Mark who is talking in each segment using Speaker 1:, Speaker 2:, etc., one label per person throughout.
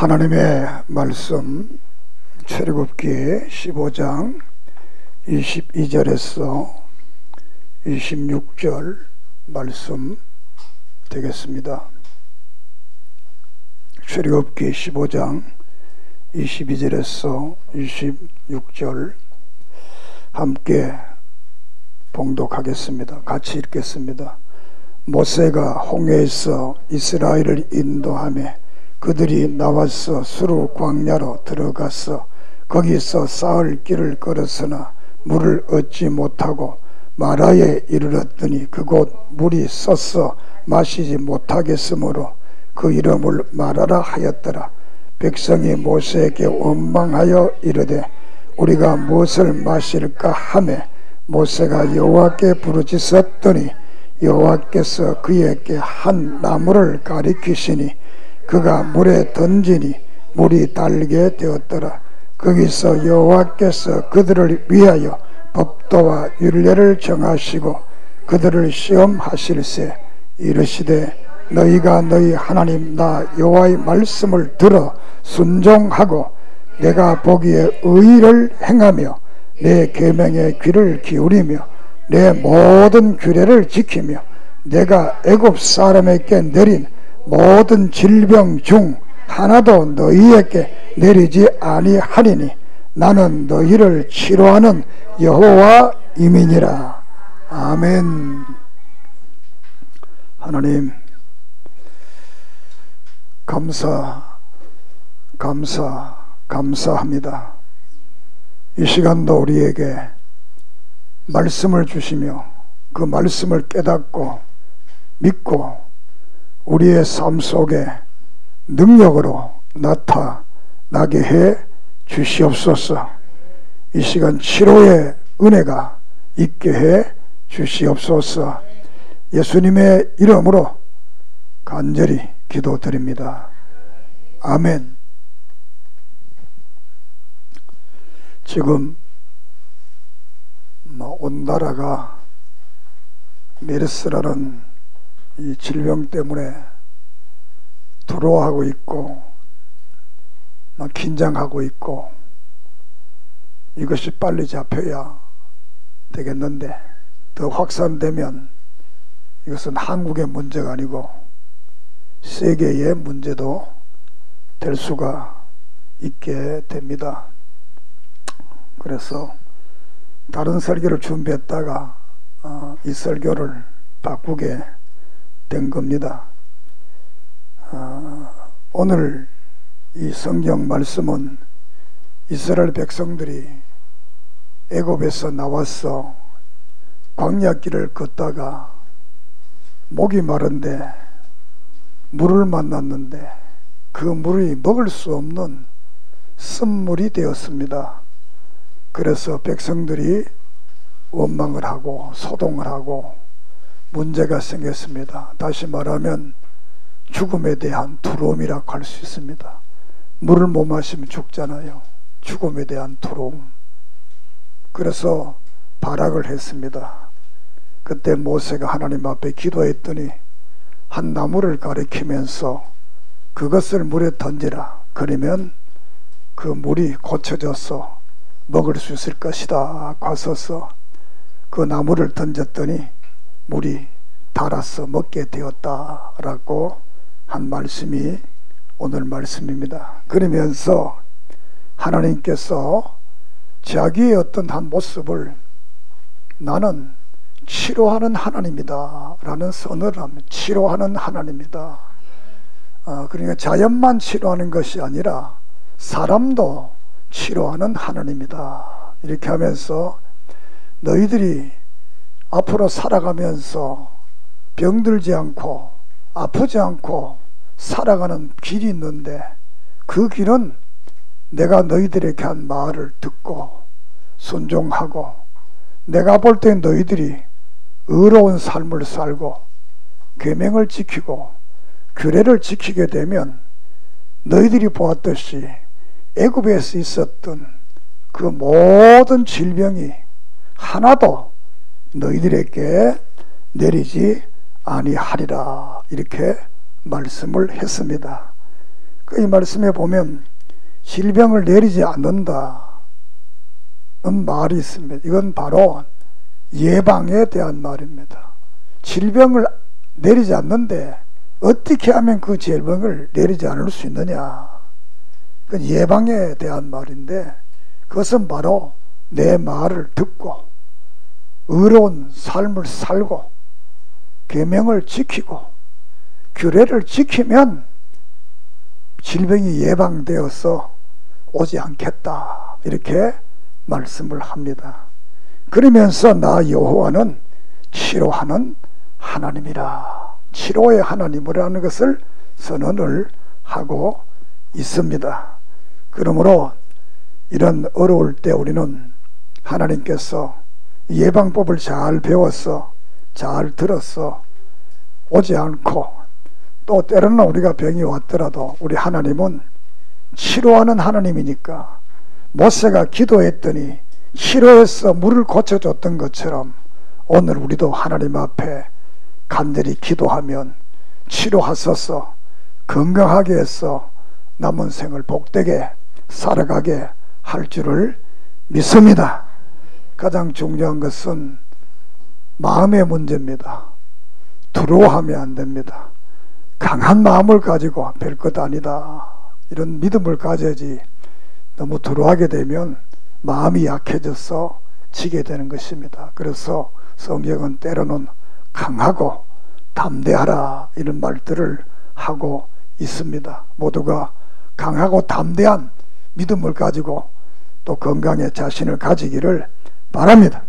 Speaker 1: 하나님의 말씀 출애굽기 15장 22절에서 26절 말씀 되겠습니다. 출애굽기 15장 22절에서 26절 함께 봉독하겠습니다. 같이 읽겠습니다. 모세가 홍해에서 이스라엘을 인도하며 그들이 나와서 수르 광야로 들어가서 거기서 사흘 길을 걸었으나 물을 얻지 못하고 마라에 이르렀더니 그곳 물이 썩어 마시지 못하겠으므로 그 이름을 마라라 하였더라. 백성이 모세에게 원망하여 이르되 우리가 무엇을 마실까 하매 모세가 여호와께 부르짖었더니 여호와께서 그에게 한 나무를 가리키시니 그가 물에 던지니 물이 달게 되었더라. 거기서 여호와께서 그들을 위하여 법도와 율례를 정하시고 그들을 시험하실세 이르시되 너희가 너희 하나님 나 여호와의 말씀을 들어 순종하고 내가 보기에 의를 행하며 내 계명에 귀를 기울이며 내 모든 규례를 지키며 내가 애굽 사람에게 내린 모든 질병 중 하나도 너희에게 내리지 아니하리니 나는 너희를 치료하는 여호와임이니라. 아멘. 하나님 감사합니다. 이 시간도 우리에게 말씀을 주시며 그 말씀을 깨닫고 믿고 우리의 삶 속에 능력으로 나타나게 해 주시옵소서. 이 시간 치료의 은혜가 있게 해 주시옵소서. 예수님의 이름으로 간절히 기도드립니다. 아멘. 지금 온 나라가 메르스라는 이 질병 때문에 두려워하고 있고 긴장하고 있고 이것이 빨리 잡혀야 되겠는데 더 확산되면 이것은 한국의 문제가 아니고 세계의 문제도 될 수가 있게 됩니다. 그래서 다른 설교를 준비했다가 이 설교를 바꾸게 된 겁니다. 오늘 이 성경 말씀은 이스라엘 백성들이 애굽에서 나와서 광야길을 걷다가 목이 마른데 물을 만났는데 그 물이 먹을 수 없는 쓴물이 되었습니다. 그래서 백성들이 원망을 하고 소동을 하고 문제가 생겼습니다. 다시 말하면 죽음에 대한 두려움이라고 할 수 있습니다. 물을 못 마시면 죽잖아요. 죽음에 대한 두려움. 그래서 발악을 했습니다. 그때 모세가 하나님 앞에 기도했더니 한 나무를 가리키면서 그것을 물에 던지라. 그러면 그 물이 고쳐져서 먹을 수 있을 것이다. 가서서 그 나무를 던졌더니 물이 달아서 먹게 되었다라고 한 말씀이 오늘 말씀입니다. 그러면서 하나님께서 자기의 어떤 한 모습을 나는 치료하는 하나님이다 라는 선언을 합니다. 치료하는 하나님이다. 그러니까 자연만 치료하는 것이 아니라 사람도 치료하는 하나님이다. 이렇게 하면서 너희들이 앞으로 살아가면서 병들지 않고 아프지 않고 살아가는 길이 있는데 그 길은 내가 너희들에게 한 말을 듣고 순종하고 내가 볼 때 너희들이 의로운 삶을 살고 계명을 지키고 규례를 지키게 되면 너희들이 보았듯이 애굽에서 있었던 그 모든 질병이 하나도 너희들에게 내리지 아니하리라 이렇게 말씀을 했습니다. 이 말씀에 보면 질병을 내리지 않는다는 말이 있습니다. 이건 바로 예방에 대한 말입니다. 질병을 내리지 않는데 어떻게 하면 그 질병을 내리지 않을 수 있느냐. 그건 예방에 대한 말인데 그것은 바로 내 말을 듣고 의로운 삶을 살고 계명을 지키고 규례를 지키면 질병이 예방되어서 오지 않겠다. 이렇게 말씀을 합니다. 그러면서 나 여호와는 치료하는 하나님이라. 치료의 하나님이라는 것을 선언을 하고 있습니다. 그러므로 이런 어려울 때 우리는 하나님께서 예방법을 잘 배워서 잘 들어서 오지 않고 또 때로는 우리가 병이 왔더라도 우리 하나님은 치료하는 하나님이니까 모세가 기도했더니 치료해서 물을 고쳐줬던 것처럼 오늘 우리도 하나님 앞에 간절히 기도하면 치료하소서 건강하게 해서 남은 생을 복되게 살아가게 할 줄을 믿습니다. 가장 중요한 것은 마음의 문제입니다. 두려워하면 안 됩니다. 강한 마음을 가지고 별것 아니다 이런 믿음을 가져야지 너무 두려워하게 되면 마음이 약해져서 지게 되는 것입니다. 그래서 성경은 때로는 강하고 담대하라 이런 말들을 하고 있습니다. 모두가 강하고 담대한 믿음을 가지고 또 건강에 자신을 가지기를 바랍니다.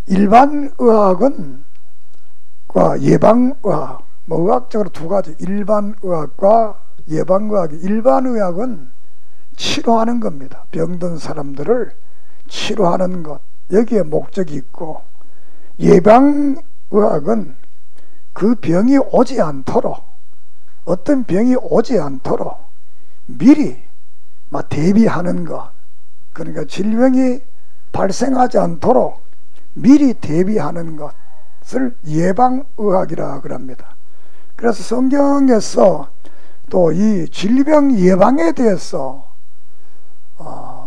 Speaker 1: 일반의학은 예방의학, 의학적으로 두 가지, 일반의학과 예방의학이, 일반의학은 치료하는 겁니다. 병든 사람들을 치료하는 것, 여기에 목적이 있고, 예방의학은 그 병이 오지 않도록, 어떤 병이 오지 않도록 미리 대비하는 것, 그러니까 질병이 발생하지 않도록 미리 대비하는 것을 예방의학이라 그럽니다. 그래서 성경에서 또 이 질병 예방에 대해서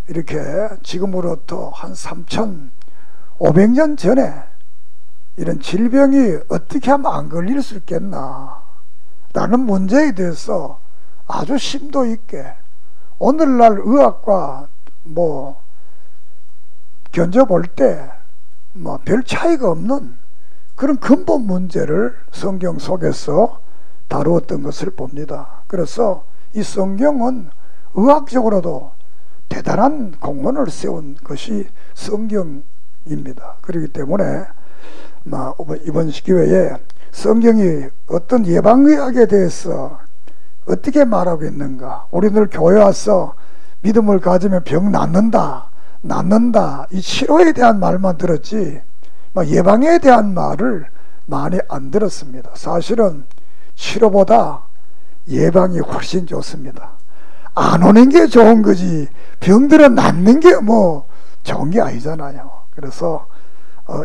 Speaker 1: 이렇게 지금으로부터 한 3,500년 전에 이런 질병이 어떻게 하면 안 걸릴 수 있겠나 라는 문제에 대해서 아주 심도 있게 오늘날 의학과 견뎌볼 때 별 차이가 없는 그런 근본 문제를 성경 속에서 다루었던 것을 봅니다. 그래서 이 성경은 의학적으로도 대단한 공헌을 세운 것이 성경입니다. 그렇기 때문에 이번 기회에 성경이 어떤 예방의학에 대해서 어떻게 말하고 있는가, 우리들 교회 와서 믿음을 가지면 병 낫는다 이 치료에 대한 말만 들었지 예방에 대한 말을 많이 안 들었습니다. 사실은 치료보다 예방이 훨씬 좋습니다. 안 오는 게 좋은 거지 병들은 낫는 게 좋은 게 아니잖아요. 그래서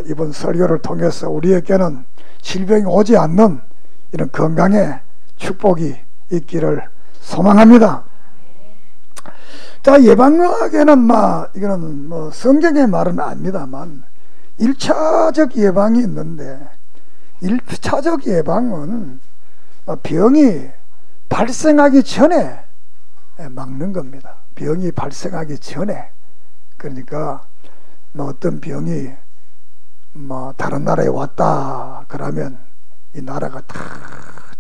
Speaker 1: 이번 설교를 통해서 우리에게는 질병이 오지 않는 이런 건강의 축복이 있기를 소망합니다. 자, 예방학에는 이거는 성경의 말은 아닙니다만 1차적 예방이 있는데 1차적 예방은 병이 발생하기 전에 막는 겁니다. 병이 발생하기 전에. 그러니까 어떤 병이 다른 나라에 왔다 그러면 이 나라가 다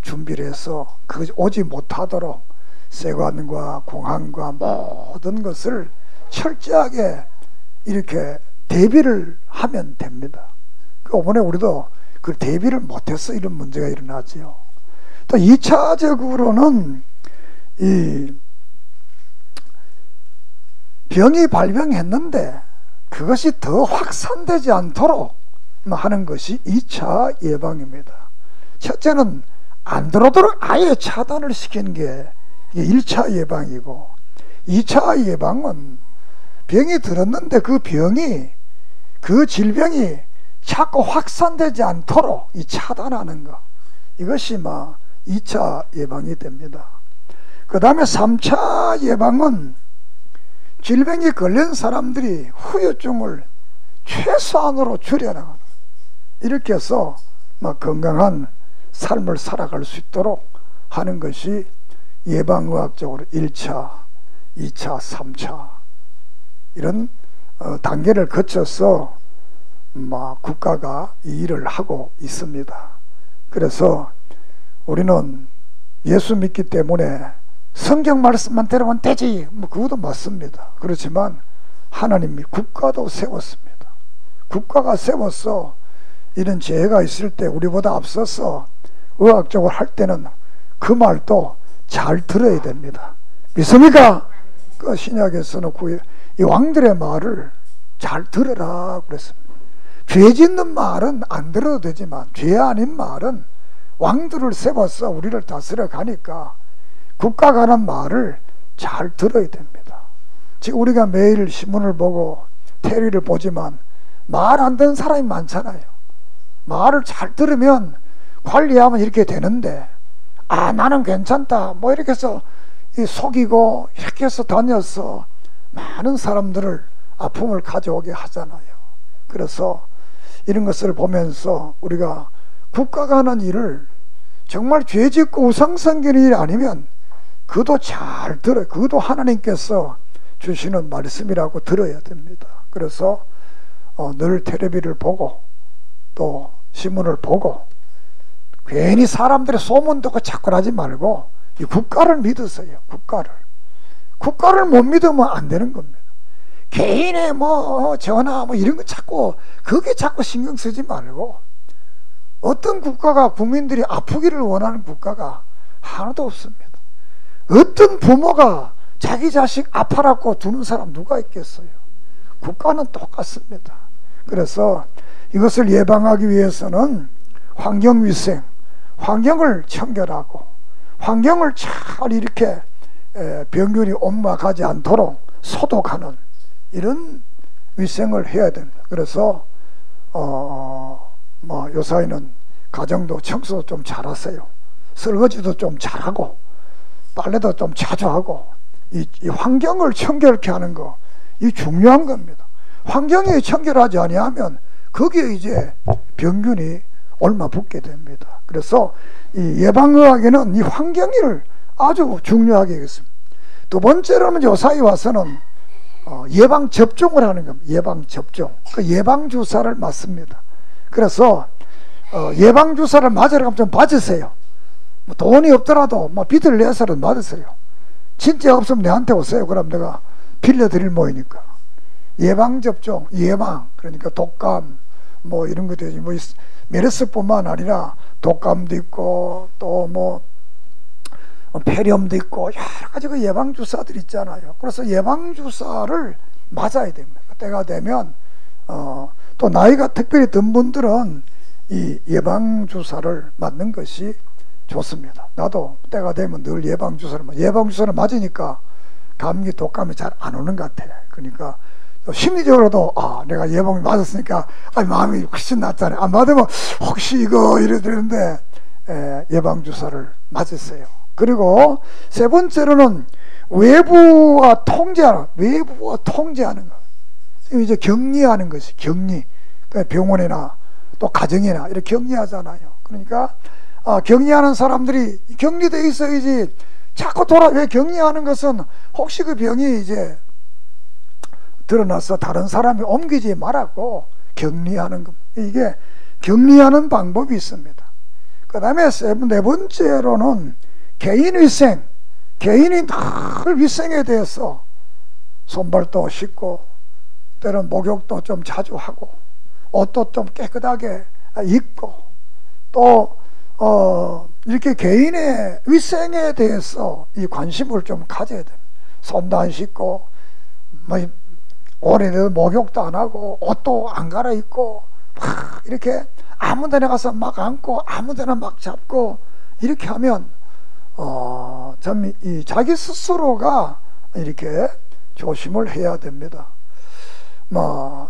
Speaker 1: 준비를 해서 오지 못하도록 세관과 공항과 모든 것을 철저하게 이렇게 대비를 하면 됩니다. 이번에 우리도 그 대비를 못해서 이런 문제가 일어나지요. 또 2차적으로는 이 병이 발병했는데 그것이 더 확산되지 않도록 하는 것이 2차 예방입니다. 첫째는 안 들어오도록 아예 차단을 시키는 게 1차 예방이고, 2차 예방은 병이 들었는데 그 질병이 자꾸 확산되지 않도록 차단하는 것, 이것이 2차 예방이 됩니다. 그 다음에 3차 예방은 질병이 걸린 사람들이 후유증을 최소한으로 줄여나가는, 이렇게 해서 건강한 삶을 살아갈 수 있도록 하는 것이 예방의학적으로 1차, 2차, 3차 이런 단계를 거쳐서 국가가 이 일을 하고 있습니다. 그래서 우리는 예수 믿기 때문에 성경 말씀만 들으면 되지, 그것도 맞습니다. 그렇지만 하나님이 국가도 세웠습니다. 국가가 세워서 이런 재해가 있을 때 우리보다 앞서서 의학적으로 할 때는 그 말도 잘 들어야 됩니다. 믿습니까? 그 신약에서는 이 왕들의 말을 잘 들으라 그랬습니다. 죄 짓는 말은 안 들어도 되지만 죄 아닌 말은 왕들을 세워서 우리를 다스려 가니까 국가가 하는 말을 잘 들어야 됩니다. 지금 우리가 매일 신문을 보고 텔레비를 보지만 말 안 듣는 사람이 많잖아요. 말을 잘 들으면 관리하면 이렇게 되는데, 나는 괜찮다 이렇게 해서 속이고 이렇게 해서 다녀서 많은 사람들을 아픔을 가져오게 하잖아요. 그래서 이런 것을 보면서 우리가 국가가 하는 일을 정말 죄짓고 우상섬기는 일이 아니면 그도 잘 들어요. 그도 하나님께서 주시는 말씀이라고 들어야 됩니다. 그래서 늘 텔레비를 보고 또 신문을 보고 괜히 사람들의 소문 듣고 자꾸 하지 말고 이 국가를 믿으세요. 국가를 못 믿으면 안 되는 겁니다. 개인의 전화 이런 거 그게 자꾸 신경 쓰지 말고, 어떤 국가가 국민들이 아프기를 원하는 국가가 하나도 없습니다. 어떤 부모가 자기 자식 아파라고 두는 사람 누가 있겠어요? 국가는 똑같습니다. 그래서 이것을 예방하기 위해서는 환경위생, 환경을 청결하고 환경을 잘 이렇게 병균이 옮아가지 않도록 소독하는 이런 위생을 해야 됩니다. 그래서 요사이는 가정도 청소도 좀 잘하세요. 설거지도 좀 잘하고 빨래도 좀 자주 하고 이 환경을 청결케 하는 거, 이 중요한 겁니다. 환경이 청결하지 아니하면 거기에 이제 병균이 옮아붙게 됩니다. 그래서 이 예방의학에는 이 환경을 아주 중요하게 하겠습니다. 두 번째로는 요사이 와서는 예방접종을 하는 겁니다. 예방접종. 그 예방주사를 맞습니다. 그래서 예방주사를 맞으러 가면 좀 봐주세요. 돈이 없더라도 빚을 내서라도 맞으세요. 진짜 없으면 내한테 오세요. 그럼 내가 빌려드릴 모이니까. 예방접종, 그러니까 독감 이런 것도 메르스뿐만 아니라 독감도 있고 또 폐렴도 있고 여러 가지 그 예방주사들 있잖아요. 그래서 예방주사를 맞아야 됩니다. 때가 되면 또 나이가 특별히 든 분들은 이 예방주사를 맞는 것이 좋습니다. 나도 때가 되면 늘 예방주사를 맞으니까 감기 독감이 잘 안 오는 것 같아. 그러니까 심리적으로도 내가 예방을 맞았으니까 마음이 훨씬 낫잖아요. 안 맞으면 혹시 이거 이래 되는데 예방주사를 맞으세요. 그리고 세 번째로는 외부와 통제하는 거. 이제 격리하는 것이 격리. 병원이나 또 가정이나 이렇게 격리하잖아요. 그러니까 격리하는 사람들이 격리되어 있어야지 자꾸 왜 격리하는 것은 혹시 그 병이 이제 드러나서 다른 사람이 옮기지 말라고 격리하는 겁니다. 이게 격리하는 방법이 있습니다. 그 다음에 네 번째로는 개인위생. 개인이 늘 위생에 대해서 손발도 씻고 때론 목욕도 좀 자주 하고 옷도 좀 깨끗하게 입고 또 이렇게 개인의 위생에 대해서 이 관심을 좀 가져야 됩니다. 손도 안 씻고 오래돼도 목욕도 안 하고 옷도 안 갈아입고 막 이렇게 아무 데나 가서 막 앉고 아무 데나 막 잡고 이렇게 하면 참 이 자기 스스로가 이렇게 조심을 해야 됩니다.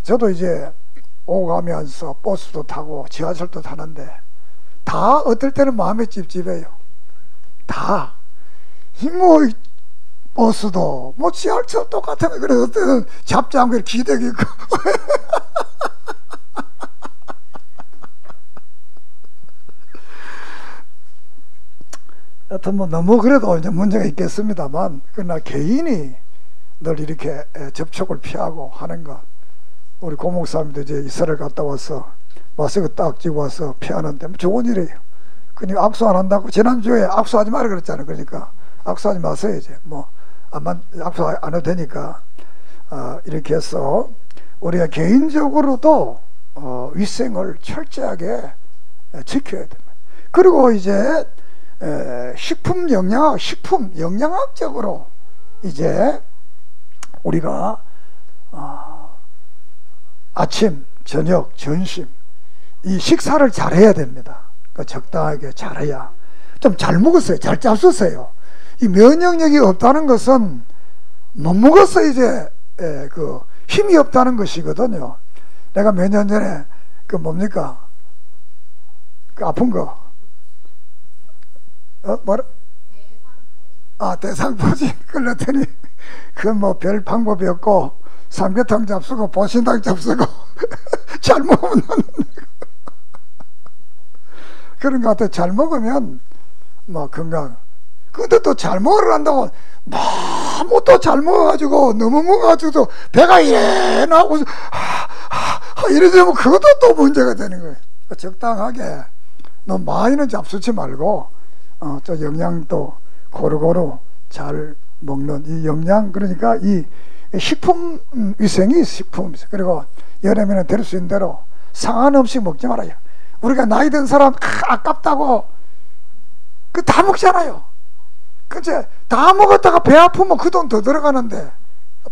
Speaker 1: 저도 이제 오고 가면서 버스도 타고 지하철도 타는데 다 어떨 때는 마음이 찝찝해요. 다. 뭐 버스도 뭐 지하철 똑같은 거, 그래서 어떨 때는 잡지 않고 기대기 있고 하여튼 뭐 너무 그래도 이제 문제가 있겠습니다만, 그러나 개인이 늘 이렇게 접촉을 피하고 하는 것, 우리 고목사님도 이제 이스라엘 갔다 와서 마스크 딱 쥐고 와서 피하는데 뭐 좋은 일이에요. 그러니까 악수 안 한다고 지난주에 악수하지 말라 그랬잖아요. 그러니까 악수하지 마세요. 이제 뭐 악수 안 해도 되니까 이렇게 해서 우리가 개인적으로도 위생을 철저하게 지켜야 됩니다. 그리고 이제 식품 영양학적으로 이제 우리가 아침, 저녁, 점심 이 식사를 잘 해야 됩니다. 적당하게 잘해야. 좀 잘 먹었어요. 잘 짭었어요. 이 면역력이 없다는 것은 못 먹었어 이제 그 힘이 없다는 것이거든요. 내가 몇 년 전에 그 뭡니까? 그 아픈 거. 뭐라? 대상포진 걸렸더니 그건 뭐 별 방법이 없고 삼계탕 잡수고 보신탕 잡수고 잘 먹으면 그런 것 같아. 잘 먹으면 뭐 건강. 근데 또 잘 먹으란다고 너무 또 잘 먹어가지고 너무 먹어가지고 배가 이래 나고 이러면 그것도 또 문제가 되는 거예요. 적당하게 너무 많이는 잡수지 말고 또 영양도 고루고루 잘 먹는 이 영양, 그러니까 이 식품 위생이 식품 위생. 그리고 여름에는 될 수 있는 대로 상한 음식 먹지 말아요. 우리가 나이 든 사람 아깝다고 그 다 먹잖아요. 근데 다 먹었다가 배 아프면 그 돈 더 들어가는데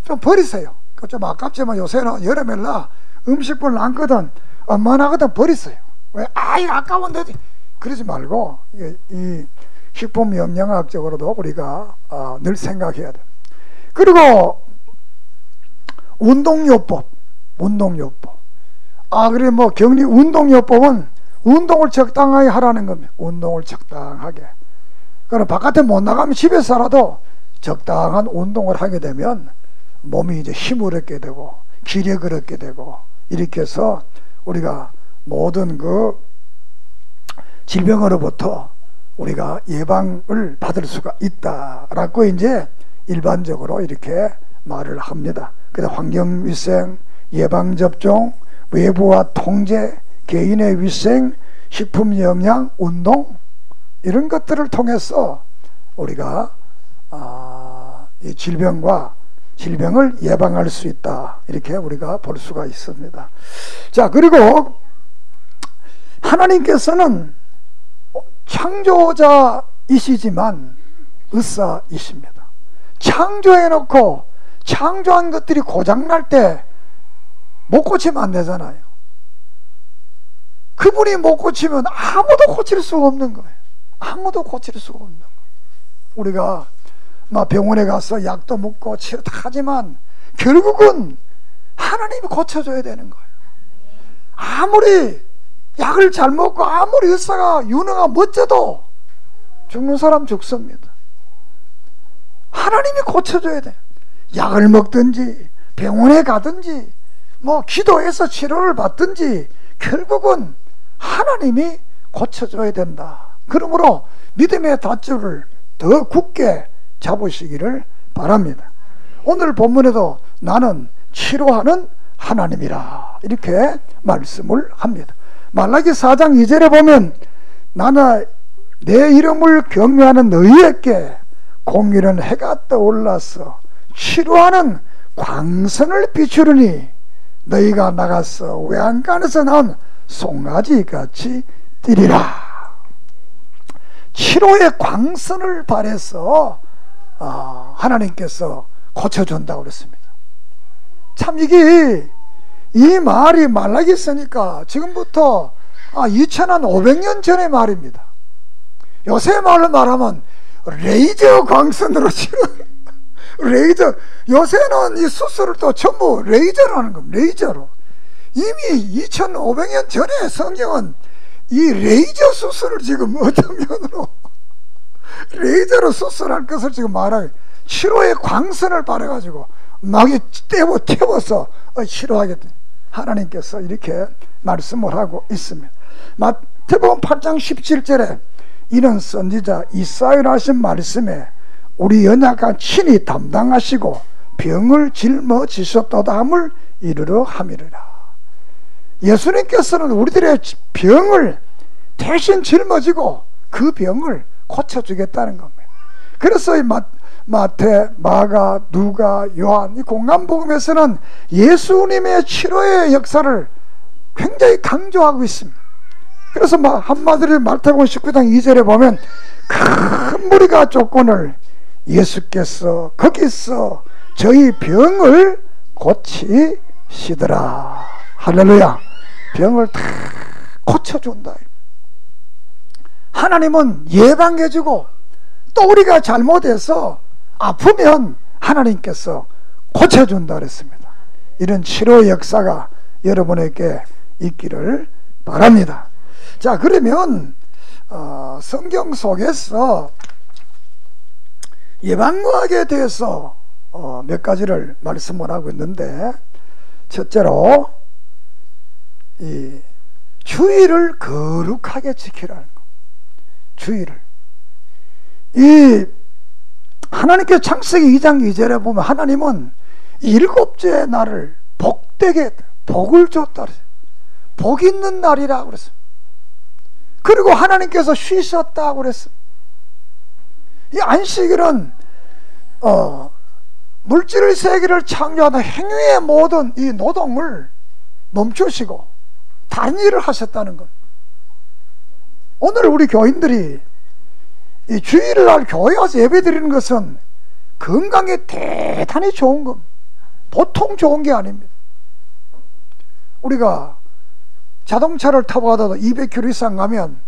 Speaker 1: 좀 버리세요. 좀 아깝지만 요새는 여름에라 음식물 많거든, 만하거든 버리세요. 왜? 이거 아까운데 그러지 말고 이 식품 영양학적으로도 우리가 늘 생각해야 돼. 그리고 운동요법. 그래 뭐 격리 운동요법은 운동을 적당하게 하라는 겁니다. 운동을 적당하게. 그럼 바깥에 못 나가면 집에서라도 적당한 운동을 하게 되면 몸이 이제 힘을 얻게 되고 기력을 얻게 되고, 이렇게 해서 우리가 모든 그 질병으로부터 우리가 예방을 받을 수가 있다라고 이제 일반적으로 이렇게 말을 합니다. 그래서 환경위생, 예방접종, 외부와 통제, 개인의 위생, 식품 영양, 운동, 이런 것들을 통해서 우리가 이 질병을 예방할 수 있다, 이렇게 우리가 볼 수가 있습니다. 자, 그리고 하나님께서는 창조자이시지만 의사이십니다. 창조해놓고 창조한 것들이 고장날 때 못 고치면 안 되잖아요. 그분이 못 고치면 아무도 고칠 수가 없는 거예요. 아무도 고칠 수가 없는 거예요. 우리가 병원에 가서 약도 먹고 치료 다 하지만 결국은 하나님이 고쳐줘야 되는 거예요. 아무리 약을 잘 먹고 아무리 의사가 유능한 멋져도 죽는 사람 죽습니다. 하나님이 고쳐줘야 돼. 약을 먹든지 병원에 가든지 뭐 기도해서 치료를 받든지 결국은 하나님이 고쳐줘야 된다. 그러므로 믿음의 밧줄을 더 굳게 잡으시기를 바랍니다. 오늘 본문에도 나는 치료하는 하나님이라 이렇게 말씀을 합니다. 말라기 4장 2절에 보면 나는 내 이름을 경외하는 너희에게 공의로운 해가 떠올라서 치료하는 광선을 비추르니 너희가 나가서 외양간에서 나온 송아지같이 뛰리라. 치료의 광선을 발해서 하나님께서 고쳐준다고 그랬습니다. 참 이게 이 말이 말라기 쓰니까 지금부터 2500년 전의 말입니다. 요새 말로 말하면 레이저 광선으로 치료. 레이저, 요새는 이 수술을 또 전부 레이저로 하는 겁니다. 레이저로. 이미 2500년 전에 성경은 이 레이저 수술을 지금 어떤 면으로 레이저로 수술할 것을 지금 말하고 치료의 광선을 바래가지고 막 태워서 치료하겠다. 하나님께서 이렇게 말씀을 하고 있습니다. 마태복음 8장 17절에 이는 선지자 이사야로 하신 말씀에 우리 연약한 친히 담당하시고 병을 짊어지셨도다 함을 이르러 함이르라. 예수님께서는 우리들의 병을 대신 짊어지고 그 병을 고쳐주겠다는 겁니다. 그래서 이 마태, 마가, 누가, 요한 이 공간복음에서는 예수님의 치료의 역사를 굉장히 강조하고 있습니다. 그래서 한마디로 마태복음 19장 2절에 보면 큰 무리가 쫓거늘 예수께서 거기서 저희 병을 고치시더라. 할렐루야. 병을 다 고쳐준다. 하나님은 예방해주고 또 우리가 잘못해서 아프면 하나님께서 고쳐준다 그랬습니다. 이런 치료 역사가 여러분에게 있기를 바랍니다. 자, 그러면 성경 속에서 예방의학에 대해서 몇 가지를 말씀을 하고 있는데, 첫째로 이 주의를 거룩하게 지키라는 것. 주의를. 이 하나님께서 창세기 2장 2절에 보면 하나님은 일곱째 날을 복되게 했다. 복을 줬다 그랬어요. 복 있는 날이라고 그랬어요. 그리고 하나님께서 쉬셨다고 그랬어요. 이 안식일은 물질 세계를 창조하는 행위의 모든 이 노동을 멈추시고 다른 일을 하셨다는 것. 오늘 우리 교인들이 이 주일날 교회 와서 예배 드리는 것은 건강에 대단히 좋은 것, 보통 좋은 게 아닙니다. 우리가 자동차를 타고 가다가 200km 이상 가면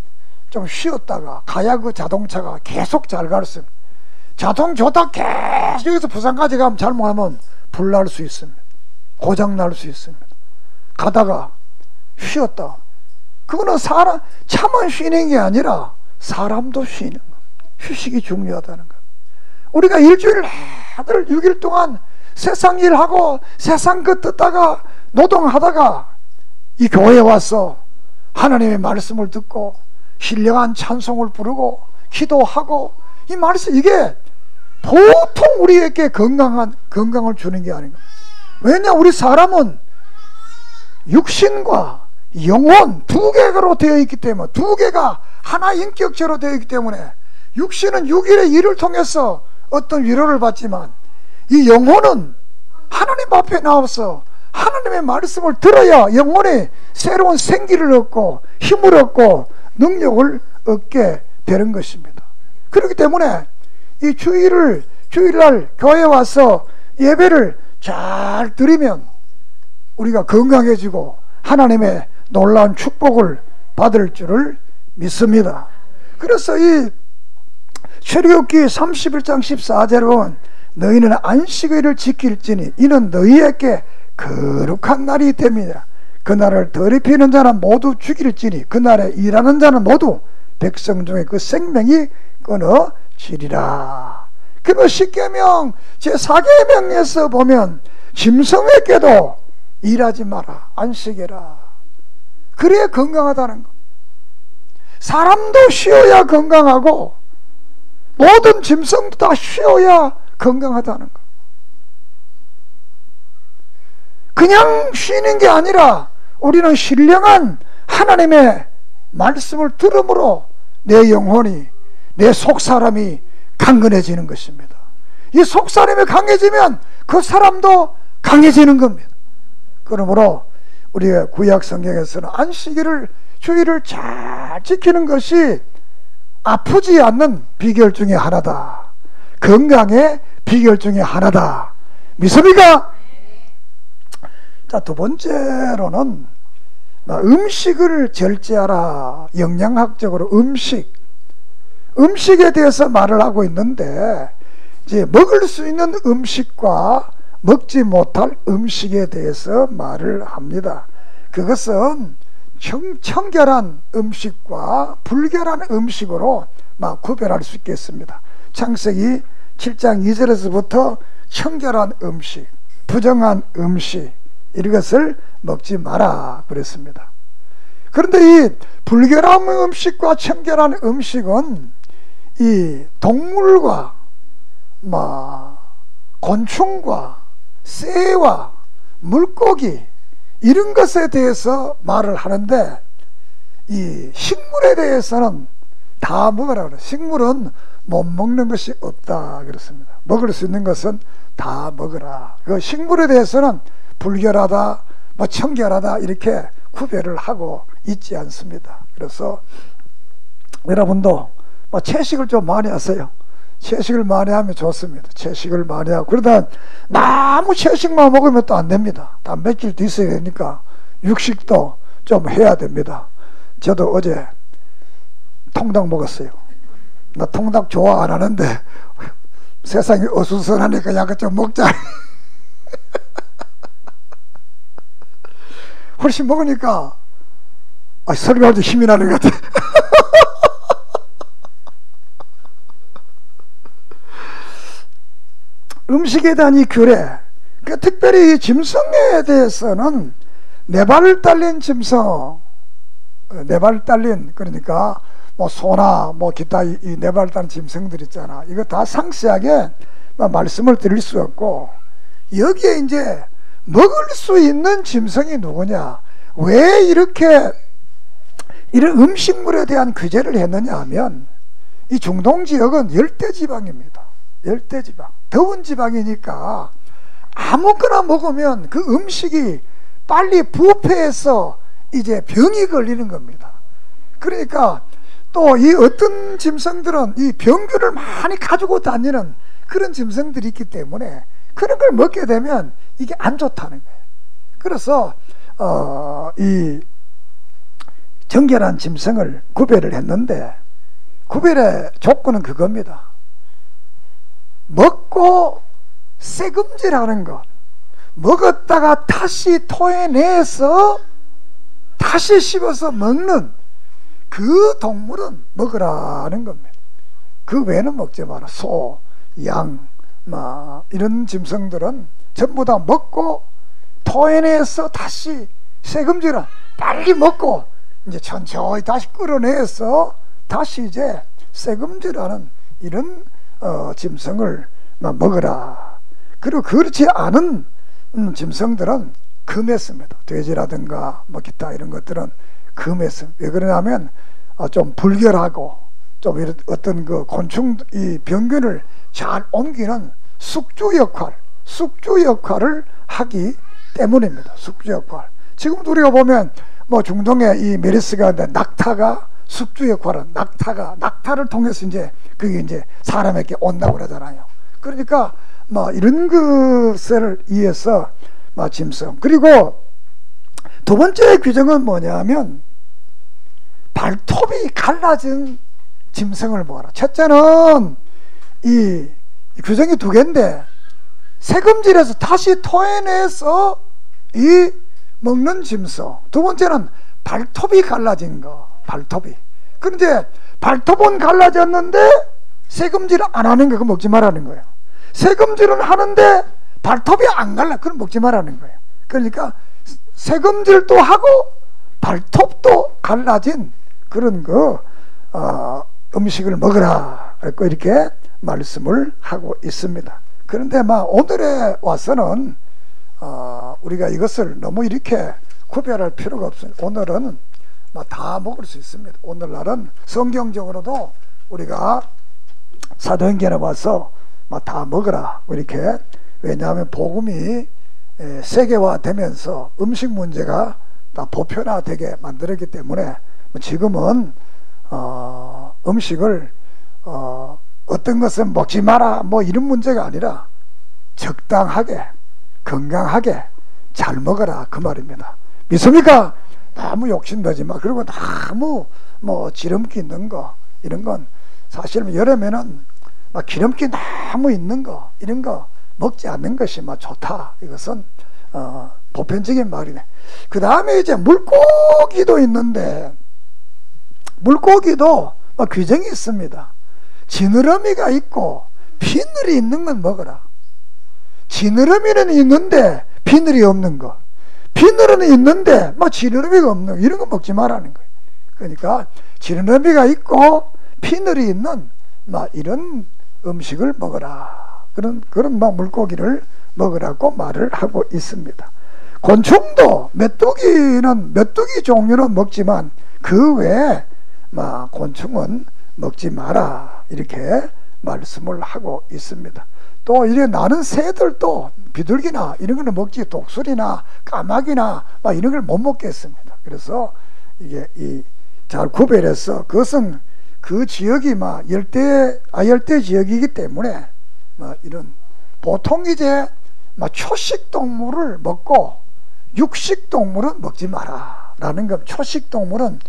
Speaker 1: 좀 쉬었다가 가야 그 자동차가 계속 잘 가르쳐요. 자동 좋다 계속 여기서 부산까지 가면 잘못하면 불 날 수 있습니다. 고장 날 수 있습니다. 가다가 쉬었다. 그거는 차만 쉬는 게 아니라 사람도 쉬는 거. 휴식이 중요하다는 거. 우리가 일주일 다들 6일 동안 세상 일하고 세상 것 듣다가 노동하다가 이 교회에 와서 하나님의 말씀을 듣고 신령한 찬송을 부르고 기도하고 이 말씀, 이게 보통 우리에게 건강을 주는 게 아닌가. 왜냐, 우리 사람은 육신과 영혼 두 개로 되어 있기 때문에, 두 개가 하나 인격체로 되어 있기 때문에 육신은 6일의 일을 통해서 어떤 위로를 받지만 이 영혼은 하나님 앞에 나와서 하나님의 말씀을 들어야 영혼이 새로운 생기를 얻고 힘을 얻고 능력을 얻게 되는 것입니다. 그렇기 때문에 이 주일날 교회에 와서 예배를 잘 드리면 우리가 건강해지고 하나님의 놀라운 축복을 받을 줄을 믿습니다. 그래서 이 출애굽기 31장 14절에 보면 너희는 안식일을 지킬지니 이는 너희에게 거룩한 날이 됩니다. 그날을 더럽히는 자는 모두 죽일지니 그날에 일하는 자는 모두 백성 중에 그 생명이 끊어지리라. 그리고 십계명 제4계명에서 보면 짐승에게도 일하지 마라, 안식해라. 그래야 건강하다는 것. 사람도 쉬어야 건강하고 모든 짐승도 다 쉬어야 건강하다는 것. 그냥 쉬는 게 아니라 우리는 신령한 하나님의 말씀을 들음으로 내 영혼이, 내 속사람이 강건해지는 것입니다. 이 속사람이 강해지면 그 사람도 강해지는 겁니다. 그러므로 우리의 구약 성경에서는 안식일을, 주일을 잘 지키는 것이 아프지 않는 비결 중에 하나다. 건강의 비결 중에 하나다. 믿습니까? 자, 두 번째로는 음식을 절제하라. 영양학적으로 음식에 대해서 말을 하고 있는데, 이제 먹을 수 있는 음식과 먹지 못할 음식에 대해서 말을 합니다. 그것은 청결한 음식과 불결한 음식으로 막 구별할 수 있겠습니다. 창세기 7장 2절에서부터 청결한 음식, 부정한 음식 이것을 먹지 마라 그랬습니다. 그런데 이 불결한 음식과 청결한 음식은 이 동물과 곤충과 새와 물고기 이런 것에 대해서 말을 하는데, 이 식물에 대해서는 다 먹으라 그래요. 식물은 못 먹는 것이 없다 그렇습니다. 먹을 수 있는 것은 다 먹으라. 그 식물에 대해서는 불결하다, 청결하다 이렇게 구별을 하고 있지 않습니다. 그래서 여러분도 채식을 좀 많이 하세요. 채식을 많이 하면 좋습니다. 채식을 많이 하고, 그러다 너무 채식만 먹으면 또 안 됩니다. 단백질도 있어야 되니까 육식도 좀 해야 됩니다. 저도 어제 통닭 먹었어요. 나 통닭 좋아 안 하는데 세상이 어수선하니까 약간 좀 먹자. 훨씬 먹으니까 설교할 때 힘이 나는 것 같아. 음식에 대한 이 규례, 특별히 이 짐승에 대해서는 네 발 달린 짐승, 네 발 달린, 그러니까 소나 기타 이 네 발 달린 짐승들 있잖아. 이거 다 상세하게 말씀을 드릴 수 없고, 여기에 이제 먹을 수 있는 짐승이 누구냐, 왜 이렇게 이런 음식물에 대한 규제를 했느냐 하면, 이 중동 지역은 열대지방입니다. 열대지방, 더운 지방이니까 아무거나 먹으면 그 음식이 빨리 부패해서 이제 병이 걸리는 겁니다. 그러니까 또 이 어떤 짐승들은 이 병균을 많이 가지고 다니는 그런 짐승들이 있기 때문에 그런 걸 먹게 되면 이게 안 좋다는 거예요. 그래서 이 정결한 짐승을 구별을 했는데, 구별의 조건은 그겁니다. 먹고 새금질하는 것, 먹었다가 다시 토해내서 다시 씹어서 먹는 그 동물은 먹으라는 겁니다. 그 외에는 먹지 마라. 소, 양, 이런 짐승들은 전부 다 먹고 토해내서 다시 새금질은 빨리 먹고 이제 천천히 다시 끌어내서 다시 이제 새금질하는 이런 짐승을 먹으라. 그리고 그렇지 않은 짐승들은 금했습니다. 돼지라든가 기타 이런 것들은 금했습니다. 왜 그러냐면 좀 불결하고 좀 이런 어떤 그 곤충 이 병균을 잘 옮기는 숙주 역할을 하기 때문입니다. 숙주 역할. 지금도 우리가 보면 중동에 이 메르스가 낙타가 숙주 역할은 낙타를 통해서 이제 그게 이제 사람에게 온다고 그러잖아요. 그러니까 이런 것을 위해서 짐승. 그리고 두 번째 규정은 뭐냐면 발톱이 갈라진 짐승을 먹어라. 첫째는 이 규정이 두 개인데, 새금질해서 다시 토해내서 이 먹는 짐승. 두 번째는 발톱이 갈라진 거. 발톱이. 그런데 발톱은 갈라졌는데 새금질 안 하는 거, 그거 먹지 말라는 거예요. 새금질은 하는데 발톱이 안 갈라, 그건 먹지 말라는 거예요. 그러니까 새금질도 하고 발톱도 갈라진 그런 음식을 먹으라 이렇게 말씀을 하고 있습니다. 그런데 오늘에 와서는 우리가 이것을 너무 이렇게 구별할 필요가 없습니다. 오늘은 다 먹을 수 있습니다. 오늘날은 성경적으로도 우리가 사도행전에 와서 다 먹으라 이렇게, 왜냐하면 복음이 세계화되면서 음식 문제가 다 보편화되게 만들었기 때문에 지금은 음식을 어떤 것은 먹지 마라 이런 문제가 아니라 적당하게 건강하게 잘 먹어라 그 말입니다. 믿습니까? 너무 욕심내지 마. 그리고 너무 기름기 있는 거 이런 건 사실 여름에는 기름기 너무 있는 거 이런 거 먹지 않는 것이 좋다. 이것은 보편적인 말이네. 그 다음에 이제 물고기도 있는데, 물고기도 규정이 있습니다. 지느러미가 있고 비늘이 있는 건 먹어라. 지느러미는 있는데 비늘이 없는 거, 비늘은 있는데 지느러미가 없는 거, 이런 거 먹지 말라는 거예요. 그러니까 지느러미가 있고 비늘이 있는 이런 음식을 먹어라. 그런 물고기를 먹으라고 말을 하고 있습니다. 곤충도 메뚜기 종류는 먹지만 그 외에 곤충은 먹지 마라, 이렇게 말씀을 하고 있습니다. 또 이래 나는 새들도 비둘기나 이런 거는 먹지, 독수리나 까마귀나 이런 걸 못 먹겠습니다. 그래서 이게 잘 구별해서, 그것은 그 지역이 아열대 지역이기 때문에 이런 보통 이제 초식 동물을 먹고 육식 동물은 먹지 마라 라는 것. 초식 동물은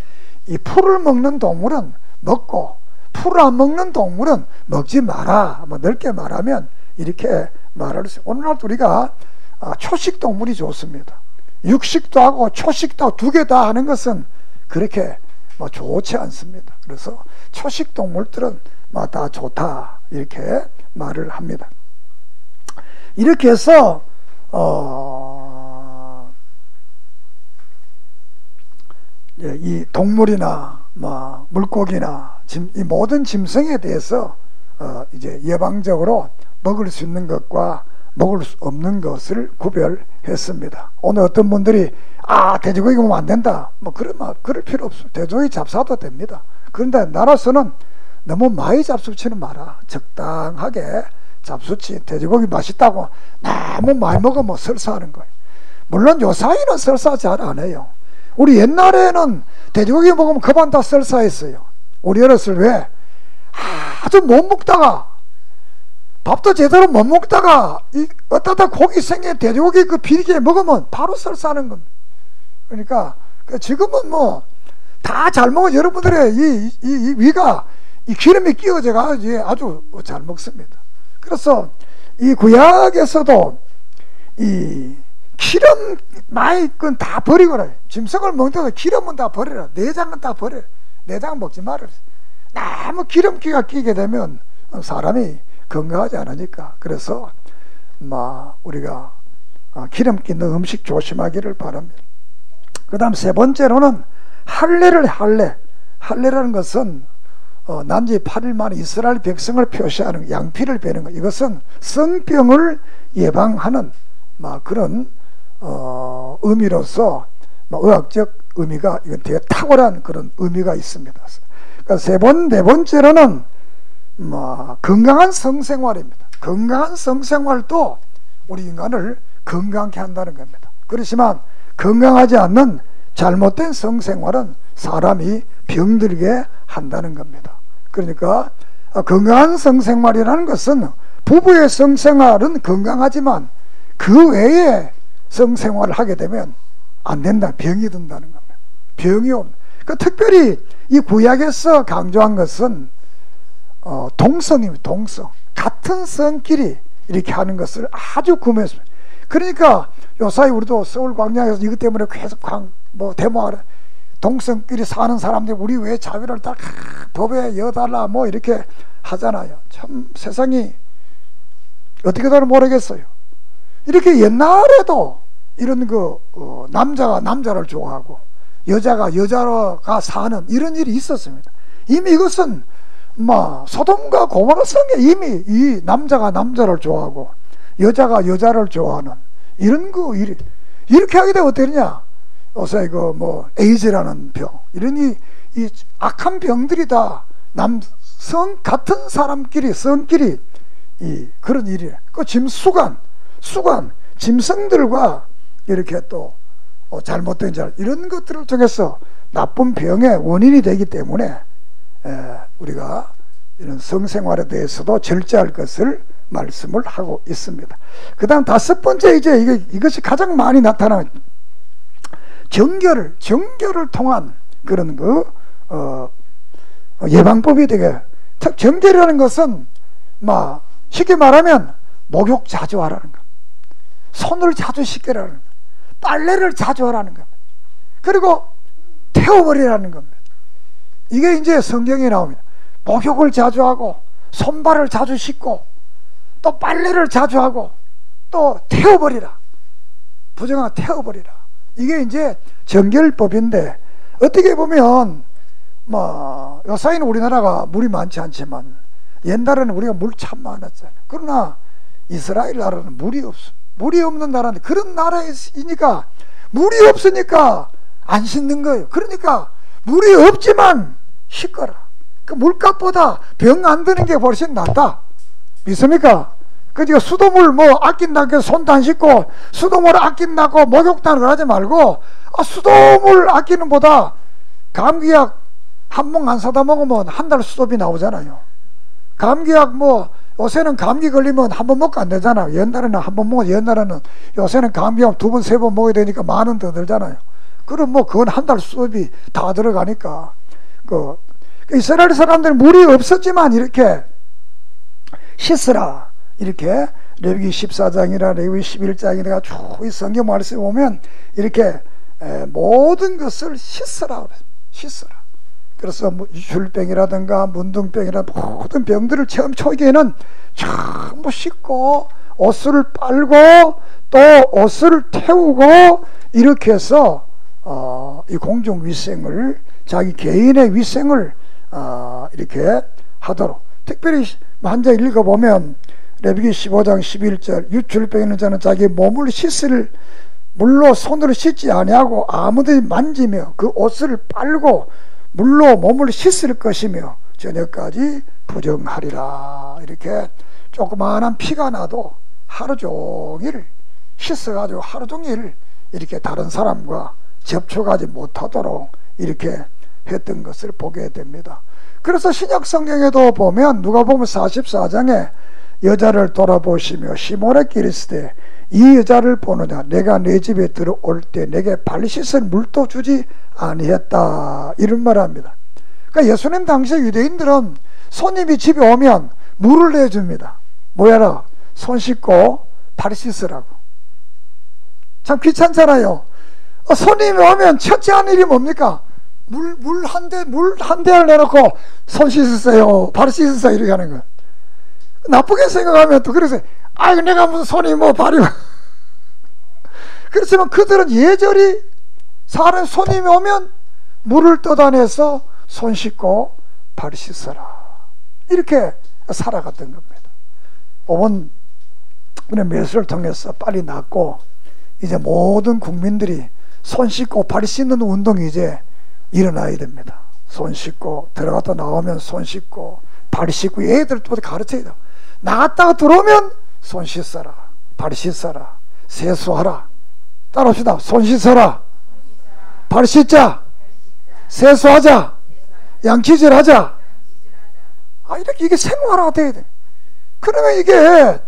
Speaker 1: 이 풀을 먹는 동물은 먹고 풀을 안 먹는 동물은 먹지 마라. 넓게 말하면 이렇게 말할 수. 오늘날 우리가 초식 동물이 좋습니다. 육식도 하고 초식도 하고 두 개 다 하는 것은 그렇게 좋지 않습니다. 그래서 초식 동물들은 다 좋다, 이렇게 말을 합니다. 이렇게 해서 이 동물이나 물고기나 이 모든 짐승에 대해서 이제 예방적으로 먹을 수 있는 것과 먹을 수 없는 것을 구별했습니다. 오늘 어떤 분들이 돼지고기 먹으면 안 된다, 그럴 필요 없어. 돼지고기 잡숴도 됩니다. 그런데 나라에서는 너무 많이 잡수지는 마라. 적당하게 잡수지. 돼지고기 맛있다고 너무 많이 먹으면 설사하는 거예요. 물론 요사이는 설사 잘 안 해요. 우리 옛날에는 돼지고기 먹으면 그만 다 설사했어요. 우리 어렸을 때 왜? 아주 못 먹다가, 밥도 제대로 못 먹다가 어쩌다 고기 생긴 돼지고기 그 비리게 먹으면 바로 설사하는 겁니다. 그러니까 지금은 다 잘 먹어. 여러분들의 이 위가 이 기름이 끼어져가 아주 잘 먹습니다. 그래서 이 구약에서도 이 기름 많이 건 다 버리거라. 짐승을 먹다가 기름은 다 버려라. 내장은 다 버려라. 내장 먹지 말아라. 너무 기름기가 끼게 되면 사람이 건강하지 않으니까. 그래서 우리가 기름기 있는 음식 조심하기를 바랍니다. 그 다음 세 번째로는 할례라는 것은 난지 8일 만에 이스라엘 백성을 표시하는 양피를 베는 것. 이것은 성병을 예방하는 그런 의미로서 의학적 의미가, 이건 되게 탁월한 그런 의미가 있습니다. 그러니까 네 번째로는 건강한 성생활입니다. 건강한 성생활도 우리 인간을 건강케 한다는 겁니다. 그렇지만 건강하지 않는 잘못된 성생활은 사람이 병들게 한다는 겁니다. 그러니까 건강한 성생활이라는 것은 부부의 성생활은 건강하지만 그 외에 성생활을 하게 되면 안 된다, 병이 든다는 겁니다. 병이 옵니다. 그러니까 특별히 이 구약에서 강조한 것은 동성입니다. 동성. 같은 성끼리 이렇게 하는 것을 아주 금했습니다. 그러니까 요사이 우리도 서울 광장에서 이것 때문에 계속 데모하라. 동성끼리 사는 사람들이 우리 왜 자유를 딱 법에 여달라 이렇게 하잖아요. 참 세상이 어떻게 되나 모르겠어요. 이렇게 옛날에도 이런 남자가 남자를 좋아하고 여자가 여자가 사는 이런 일이 있었습니다. 이미 이것은 소돔과 고모라 성에 이미 이 남자가 남자를 좋아하고 여자가 여자를 좋아하는 이런 일이, 이렇게 하게 되면 어떻게 되냐? 요새 에이즈라는 병, 이런 이 악한 병들이 다 남성 같은 사람끼리 성끼리 그런 일이에요. 그 수간 짐승들과 이렇게 또 잘못된 이런 것들을 통해서 나쁜 병의 원인이 되기 때문에 우리가 이런 성생활에 대해서도 절제할 것을 말씀을 하고 있습니다. 그 다음 다섯 번째, 이것이 가장 많이 나타나는 정결을 통한 그런 예방법이 되게. 정결이라는 것은 쉽게 말하면 목욕 자주 하라는 것, 손을 자주 씻기라는 것, 빨래를 자주 하라는 겁니다. 그리고 태워버리라는 겁니다. 이게 이제 성경에 나옵니다. 목욕을 자주 하고 손발을 자주 씻고 또 빨래를 자주 하고 또 태워버리라. 부정하고 태워버리라. 이게 이제 정결법인데, 어떻게 보면 뭐 요사이는 우리나라가 물이 많지 않지만 옛날에는 우리가 물 참 많았잖아요. 그러나 이스라엘 나라는 물이 없어. 물이 없는 나라인데, 그런 나라이니까 물이 없으니까 안 씻는 거예요. 그러니까 물이 없지만 씻거라. 그 물값보다 병 안 드는 게 훨씬 낫다. 믿습니까? 그러니까 수돗물 뭐 아낀다고 손도 안 씻고 수돗물 아낀다고 목욕도 하지 말고, 수돗물 아끼는 보다 감기약 한 봉 안 사다 먹으면 한 달 수도비 나오잖아요. 감기약 뭐 요새는 감기 걸리면 한 번 먹고 안 되잖아요. 옛날에는 한 번 먹어. 옛날에는, 요새는 감기약 두 번 세 번 먹어야 되니까 만 원 더 들잖아요. 그럼 뭐 그건 한 달 수도비 다 들어가니까. 이스라엘 사람들은 물이 없었지만 이렇게 씻으라. 이렇게 레위기 14장이나 레위기 11장이나 쭉 이 성경 말씀에 보면 이렇게 모든 것을 씻으라. 씻으라. 그래서 율병이라든가 문둥병이라든가 모든 병들을 처음 초기에는 전부 씻고 옷을 빨고 또 옷을 태우고 이렇게 해서 이 공중위생을, 자기 개인의 위생을 이렇게 하도록. 특별히 한자 읽어보면 레위기 15장 11절 율병 있는 자는 자기 몸을 씻을 물로 손으로 씻지 아니하고 아무든지 만지며 그 옷을 빨고 물로 몸을 씻을 것이며 저녁까지 부정하리라. 이렇게 조그마한 피가 나도 하루 종일 씻어가지고 하루 종일 이렇게 다른 사람과 접촉하지 못하도록 이렇게 했던 것을 보게 됩니다. 그래서 신약 성경에도 보면 누가복음 44장에 여자를 돌아보시며 시몬의 기르시되 이 여자를 보느냐, 내가 내 집에 들어올 때 내게 발 씻을 물도 주지 아니했다, 이런 말을 합니다. 그러니까 예수님 당시에 유대인들은 손님이 집에 오면 물을 내줍니다. 뭐야라? 손 씻고 발 씻으라고. 참 귀찮잖아요. 손님이 오면 첫째 하는 일이 뭡니까? 물 한 대를 내놓고 손 씻으세요, 발 씻으세요, 이렇게 하는 거예요. 나쁘게 생각하면 또 그래서 아이고 내가 무슨 손이 뭐 발이 그렇지만 그들은 예절이, 사람 손님이 오면 물을 떠다내서 손 씻고 발 씻어라, 이렇게 살아갔던 겁니다. 오번 매수를 통해서 빨리 낫고 이제 모든 국민들이 손 씻고 발 씻는 운동이 이제 일어나야 됩니다. 손 씻고 들어갔다 나오면 손 씻고 발 씻고, 애들도 가르쳐야 돼요. 나갔다가 들어오면 손 씻어라, 발 씻어라, 세수하라. 따라합시다. 손 씻어라, 발 씻자, 세수하자, 양치질하자. 이렇게 이게 생활화가 돼야 돼. 그러면 이게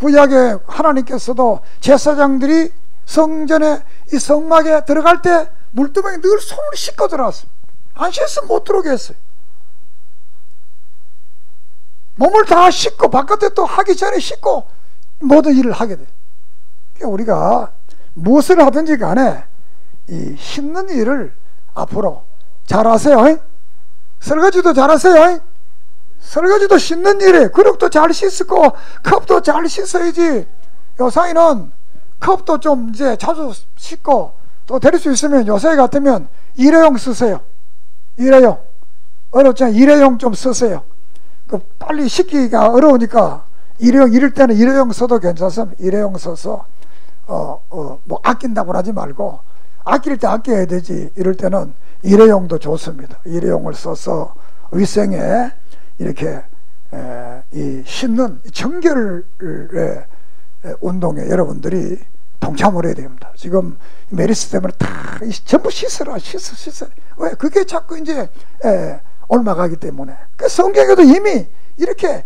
Speaker 1: 구약에 하나님께서도 제사장들이 성전에 이 성막에 들어갈 때 물두멍에 늘 손을 씻고 들어갔어요. 안 씻으면 못 들어오게 했어요. 몸을 다 씻고 바깥에 또 하기 전에 씻고 모든 일을 하게 돼요. 그러니까 우리가 무엇을 하든지 간에 이 씻는 일을 앞으로 잘하세요. 설거지도 잘하세요. 설거지도 씻는 일에 그릇도 잘 씻고 컵도 잘 씻어야지. 요사이는 컵도 좀 이제 자주 씻고, 또 데릴 수 있으면 요새 같으면 일회용 쓰세요. 일회용 어렵잖아요. 일회용 좀 쓰세요. 빨리 씻기가 어려우니까 일회용, 이럴 때는 일회용 써도 괜찮습니다. 일회용 써서 뭐 아낀다고 하지 말고, 아낄 때 아껴야 되지. 이럴 때는 일회용도 좋습니다. 일회용을 써서 위생에 이렇게 이 씻는 정결의 운동에 여러분들이 동참을 해야 됩니다. 지금 메르스 때문에 다 전부 씻어라. 왜? 그게 자꾸 이제 옮아가기 때문에. 그 성경에도 이미 이렇게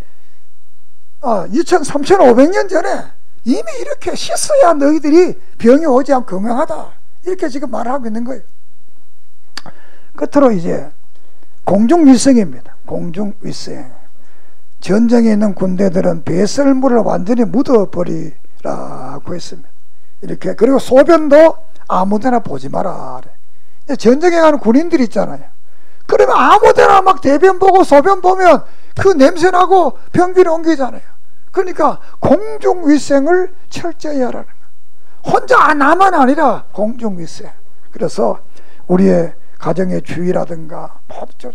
Speaker 1: 3,500년 전에 이미 이렇게 씻어야 너희들이 병이 오지 않고 건강하다, 이렇게 지금 말하고 있는 거예요. 끝으로 이제 공중위생입니다. 공중위생. 전쟁에 있는 군대들은 배설물을 완전히 묻어버리라고 했습니다. 이렇게. 그리고 소변도 아무데나 보지 마라. 전쟁에 가는 군인들 있잖아요. 그러면 아무데나 막 대변 보고 소변 보면 그 냄새나고 병균이 옮기잖아요. 그러니까 공중위생을 철저히 하라는 거예요. 혼자 나만 아니라 공중위생. 그래서 우리의 가정의 주위라든가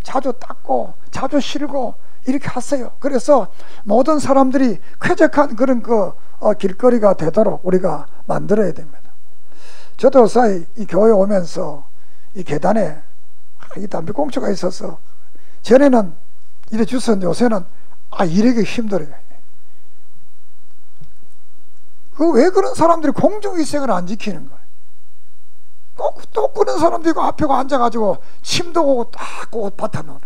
Speaker 1: 자주 닦고 자주 실고 이렇게 하세요. 그래서 모든 사람들이 쾌적한 그런 길거리가 되도록 우리가 만들어야 됩니다. 저도 사이 이 교회 오면서 이 계단에 이 담배꽁초가 있어서 전에는 이래 주셨는데 요새는 이러기 힘들어요. 왜 그런 사람들이 공중위생을 안 지키는 거예요? 또 그런 사람도 있고 앞에 앉아가지고 침도 오고 딱 옷 받아놓는.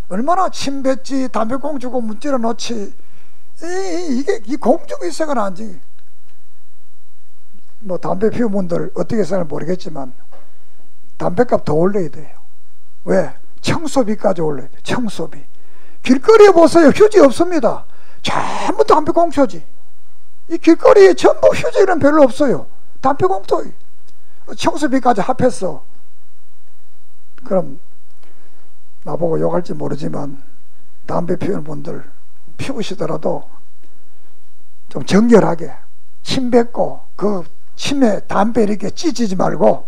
Speaker 1: 얼마나 침 뱉지 담배꽁초고 문질러 놓지. 이게 이 공중위생을 안 지키. 뭐 담배 피운 분들 어떻게 사는지 모르겠지만 담배값 더 올려야 돼요. 왜? 청소비까지 올려야 돼요. 청소비. 길거리에 보세요. 휴지 없습니다. 전부 담배꽁초지. 이 길거리에 전부 휴지는 별로 없어요. 담배꽁초. 청소비까지 합했어. 그럼 나보고 욕할지 모르지만 담배 피우는 분들 피우시더라도 좀 정결하게 침 뱉고 그 침에 담배 이렇게 찢지 말고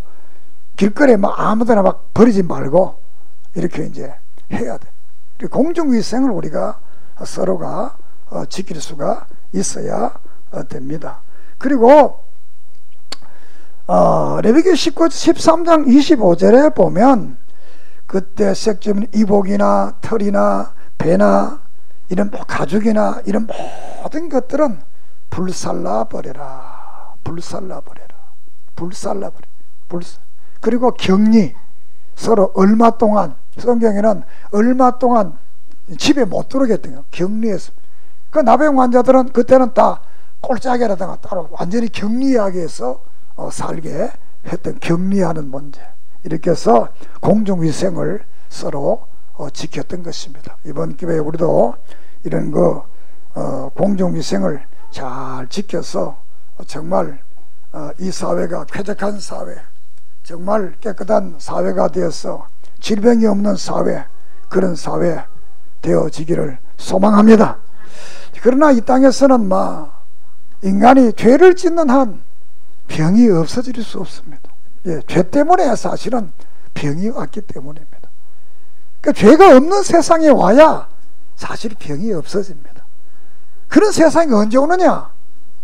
Speaker 1: 길거리에 막 아무데나 막 버리지 말고 이렇게 이제 해야 돼. 공중위생을 우리가 서로가 지킬 수가 있어야 됩니다. 그리고 레위기 13장 25절에 보면 그때 색점은 이복이나 털이나 배나 이런 가죽이나 이런 모든 것들은 불살라 버려라. 불살라 버려라. 불살라 버려. 그리고 격리. 서로 얼마 동안, 성경에는 얼마 동안 집에 못 들어오게 했던 거예요. 격리해서. 그 나병 환자들은 그때는 다 꼴짝이라든가 따로 완전히 격리하게 해서 살게 했던, 격리하는 문제. 이렇게 해서 공중위생을 서로 지켰던 것입니다. 이번 기회에 우리도 이런 공중위생을 잘 지켜서 정말 이 사회가 쾌적한 사회, 정말 깨끗한 사회가 되어서 질병이 없는 사회, 그런 사회 되어지기를 소망합니다. 그러나 이 땅에서는 인간이 죄를 짓는 한 병이 없어질 수 없습니다. 죄 때문에 사실은 병이 왔기 때문입니다. 그러니까 죄가 없는 세상에 와야 사실 병이 없어집니다. 그런 세상이 언제 오느냐?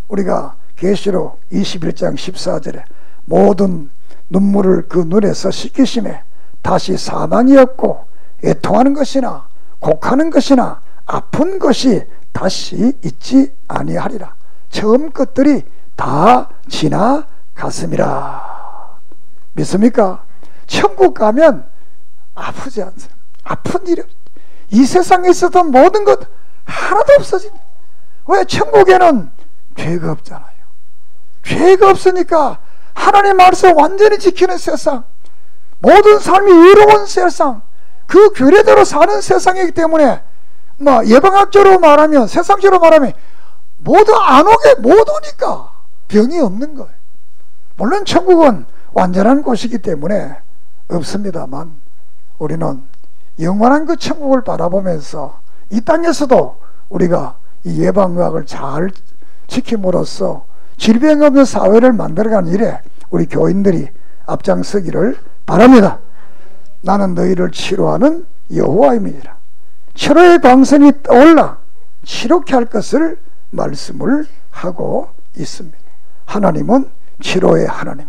Speaker 1: 우리가 계시록 21장 14절에 모든 눈물을 그 눈에서 씻기심에 다시 사망이 없고 애통하는 것이나 곡하는 것이나 아픈 것이 다시 있지 아니하리라. 처음 것들이 다 지나갔음이라. 믿습니까? 천국 가면 아프지 않습니다. 아픈 일이 없어요. 이 세상에 있었던 모든 것 하나도 없어집니다. 왜? 천국에는 죄가 없잖아요. 죄가 없으니까 하나님 말씀 완전히 지키는 세상, 모든 삶이 의로운 세상, 그 규례대로 사는 세상이기 때문에 예방학적으로 말하면, 세상적으로 말하면 모두 안 오게 못 오니까 병이 없는 거예요. 물론 천국은 완전한 곳이기 때문에 없습니다만 우리는 영원한 그 천국을 바라보면서 이 땅에서도 우리가 이 예방의학을 잘 지킴으로써 질병 없는 사회를 만들어가는 일에 우리 교인들이 앞장서기를 바랍니다. 나는 너희를 치료하는 여호와임이니라. 치료의 광선이 떠올라 치료케 할 것을 말씀을 하고 있습니다. 하나님은 치료의 하나님.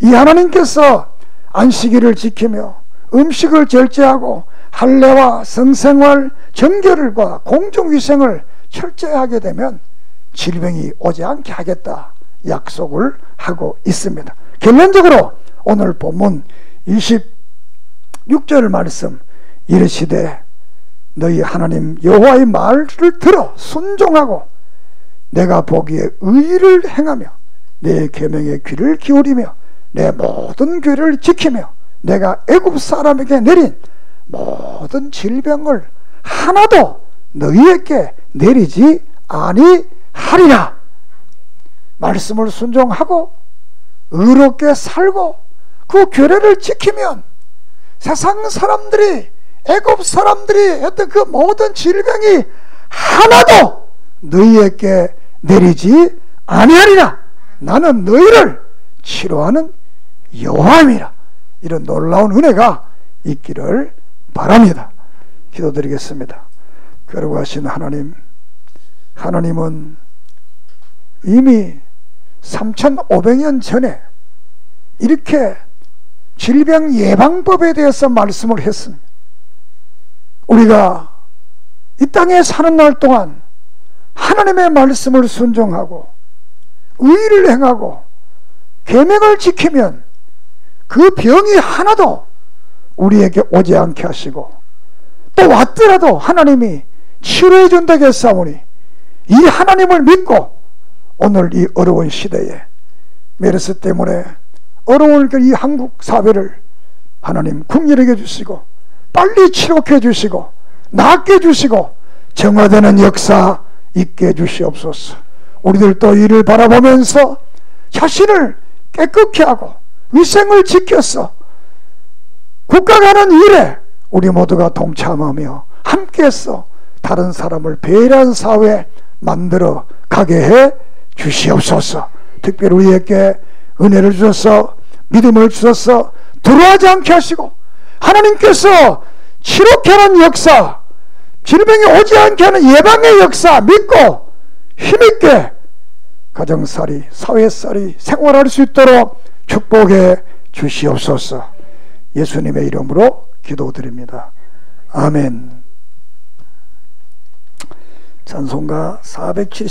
Speaker 1: 이 하나님께서 안식일을 지키며 음식을 절제하고 할례와 성생활, 정결과 공중위생을 철저히 하게 되면 질병이 오지 않게 하겠다 약속을 하고 있습니다. 결론적으로 오늘 본문 26절 말씀, 이르시되 너희 하나님 여호와의 말을 들어 순종하고 내가 보기에 의를 행하며 내 계명에 귀를 기울이며 내 모든 규례를 지키며 내가 애굽 사람에게 내린 모든 질병을 하나도 너희에게 내리지 아니하리라. 말씀을 순종하고 의롭게 살고 그 규례를 지키면 세상 사람들이, 애굽 사람들이 했던 그 모든 질병이 하나도 너희에게 내리지 아니하리라. 나는 너희를 치료하는 여호와임이라. 이런 놀라운 은혜가 있기를 바랍니다. 기도드리겠습니다. 거룩하신 하나님, 하나님은 이미 3500년 전에 이렇게 질병 예방법에 대해서 말씀을 했습니다. 우리가 이 땅에 사는 날 동안 하나님의 말씀을 순종하고 의를 행하고 계명을 지키면 그 병이 하나도 우리에게 오지 않게 하시고, 또 왔더라도 하나님이 치료해 준다고 했사오니 이 하나님을 믿고 오늘 이 어려운 시대에 메르스 때문에 어려운 이 한국 사회를 하나님 긍휼하게 해주시고 빨리 치료해 해주시고 낫게 해주시고 정화되는 역사 있게 해주시옵소서. 우리들도 이를 바라보면서 자신을 깨끗게 하고 위생을 지켜서 국가가 하는 일에 우리 모두가 동참하며 함께해서 다른 사람을 배려한 사회 만들어 가게 해 주시옵소서. 특별히 우리에게 은혜를 주셔서 믿음을 주셔서 두려워하지 않게 하시고 하나님께서 치료케 하는 역사, 질병이 오지 않게 하는 예방의 역사 믿고 힘있게 가정살이, 사회살이 생활할 수 있도록 축복해 주시옵소서. 예수님의 이름으로 기도드립니다. 아멘. 찬송가 470